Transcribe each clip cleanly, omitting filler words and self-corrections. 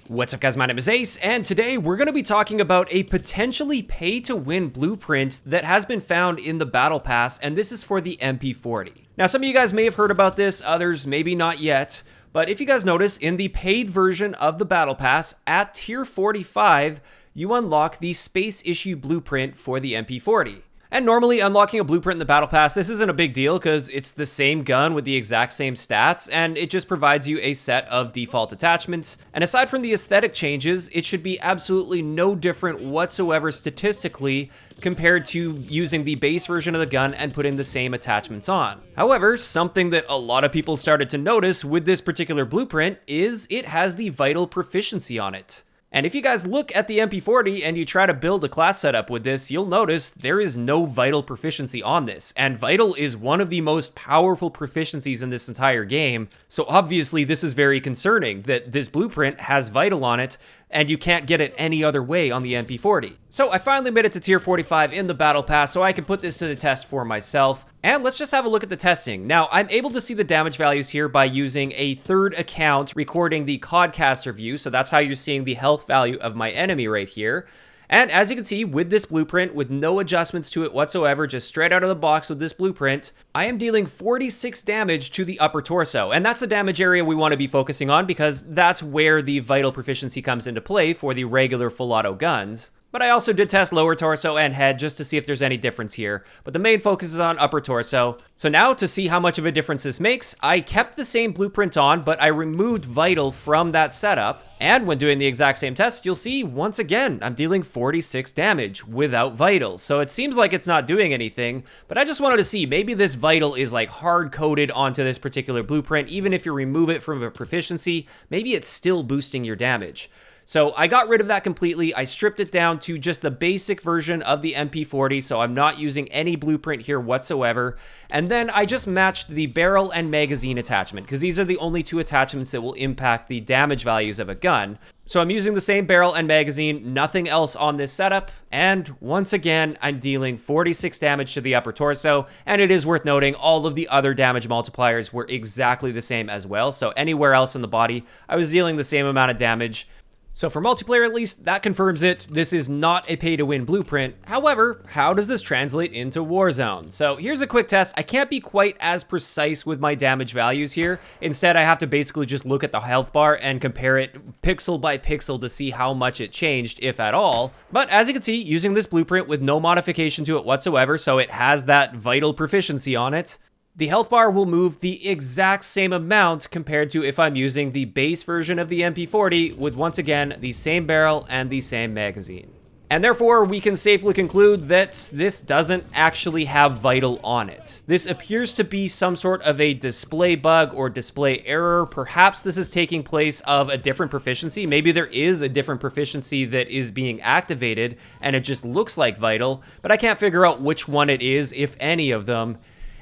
What's up guys, my name is Ace, and today we're going to be talking about a potentially pay-to-win blueprint that has been found in the Battle Pass, and this is for the MP40. Now some of you guys may have heard about this, others maybe not yet, but if you guys notice, in the paid version of the Battle Pass, at tier 45, you unlock the Space Issue blueprint for the MP40. And normally unlocking a blueprint in the Battle Pass, this isn't a big deal because it's the same gun with the exact same stats, and it just provides you a set of default attachments. And aside from the aesthetic changes, it should be absolutely no different whatsoever statistically compared to using the base version of the gun and putting the same attachments on. However, something that a lot of people started to notice with this particular blueprint is it has the vital proficiency on it. And if you guys look at the MP40 and you try to build a class setup with this, you'll notice there is no vital proficiency on this. And vital is one of the most powerful proficiencies in this entire game. So obviously this is very concerning that this blueprint has vital on it and you can't get it any other way on the MP40. So I finally made it to tier 45 in the Battle Pass so I can put this to the test for myself. And let's just have a look at the testing. Now, I'm able to see the damage values here by using a third account recording the Codcaster view, so that's how you're seeing the health value of my enemy right here. And as you can see, with this blueprint, with no adjustments to it whatsoever, just straight out of the box with this blueprint, I am dealing 46 damage to the upper torso. And that's the damage area we want to be focusing on because that's where the vital proficiency comes into play for the regular full auto guns. But I also did test lower torso and head just to see if there's any difference here. But the main focus is on upper torso. So now to see how much of a difference this makes, I kept the same blueprint on, but I removed vital from that setup. And when doing the exact same test, you'll see, once again, I'm dealing 46 damage without vital. So it seems like it's not doing anything, but I just wanted to see, maybe this vital is like hard-coded onto this particular blueprint. Even if you remove it from a proficiency, maybe it's still boosting your damage. So I got rid of that completely. I stripped it down to just the basic version of the MP40, so I'm not using any blueprint here whatsoever. And then I just matched the barrel and magazine attachment, because these are the only two attachments that will impact the damage values of a gun. So I'm using the same barrel and magazine, nothing else on this setup, and once again, I'm dealing 46 damage to the upper torso, and it is worth noting all of the other damage multipliers were exactly the same as well, so anywhere else in the body, I was dealing the same amount of damage. So for multiplayer at least, that confirms it. This is not a pay-to-win blueprint. However, how does this translate into Warzone? So here's a quick test. I can't be quite as precise with my damage values here. Instead, I have to basically just look at the health bar and compare it pixel by pixel to see how much it changed, if at all. But as you can see, using this blueprint with no modification to it whatsoever, so it has that vital proficiency on it, the health bar will move the exact same amount compared to if I'm using the base version of the MP40 with, once again, the same barrel and the same magazine. And therefore, we can safely conclude that this doesn't actually have vital on it. This appears to be some sort of a display bug or display error. Perhaps this is taking place of a different proficiency. Maybe there is a different proficiency that is being activated and it just looks like vital, but I can't figure out which one it is, if any of them.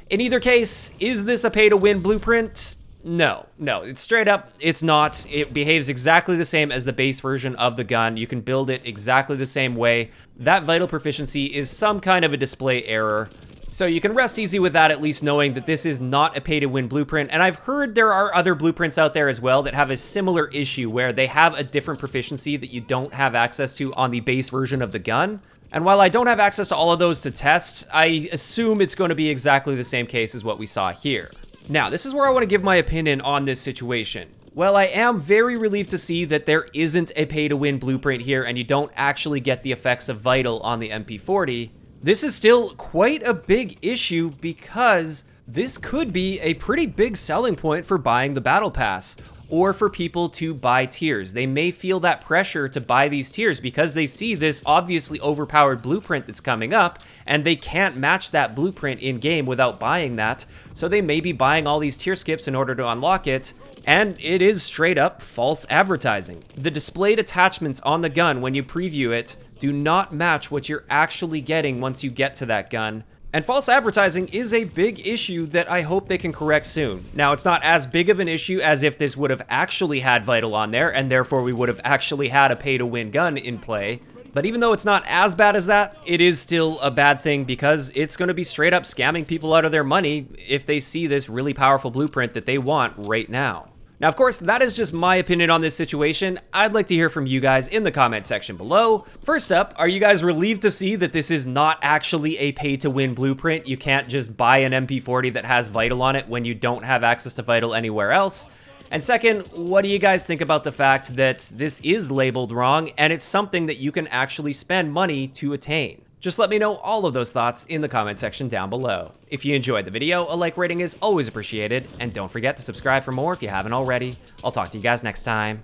In either case, is this a pay-to-win blueprint? No, it's straight up, it's not. It behaves exactly the same as the base version of the gun. You can build it exactly the same way. That vital proficiency is some kind of a display error. So you can rest easy with that, at least knowing that this is not a pay-to-win blueprint. And I've heard there are other blueprints out there as well that have a similar issue where they have a different proficiency that you don't have access to on the base version of the gun. And while I don't have access to all of those to test, I assume it's going to be exactly the same case as what we saw here. Now, this is where I want to give my opinion on this situation. Well, I am very relieved to see that there isn't a pay-to-win blueprint here and you don't actually get the effects of vital on the MP40. This is still quite a big issue because this could be a pretty big selling point for buying the Battle Pass, or for people to buy tiers. They may feel that pressure to buy these tiers because they see this obviously overpowered blueprint that's coming up, and they can't match that blueprint in-game without buying that, so they may be buying all these tier skips in order to unlock it, and it is straight up false advertising. The displayed attachments on the gun when you preview it do not match what you're actually getting once you get to that gun. And false advertising is a big issue that I hope they can correct soon. Now, it's not as big of an issue as if this would have actually had vital on there, and therefore we would have actually had a pay-to-win gun in play. But even though it's not as bad as that, it is still a bad thing because it's going to be straight up scamming people out of their money if they see this really powerful blueprint that they want right now. Now, of course, that is just my opinion on this situation. I'd like to hear from you guys in the comment section below. First up, are you guys relieved to see that this is not actually a pay-to-win blueprint? You can't just buy an MP40 that has Vital on it when you don't have access to Vital anywhere else. And second, what do you guys think about the fact that this is labeled wrong and it's something that you can actually spend money to attain? Just let me know all of those thoughts in the comment section down below. If you enjoyed the video, a like rating is always appreciated, and don't forget to subscribe for more if you haven't already. I'll talk to you guys next time.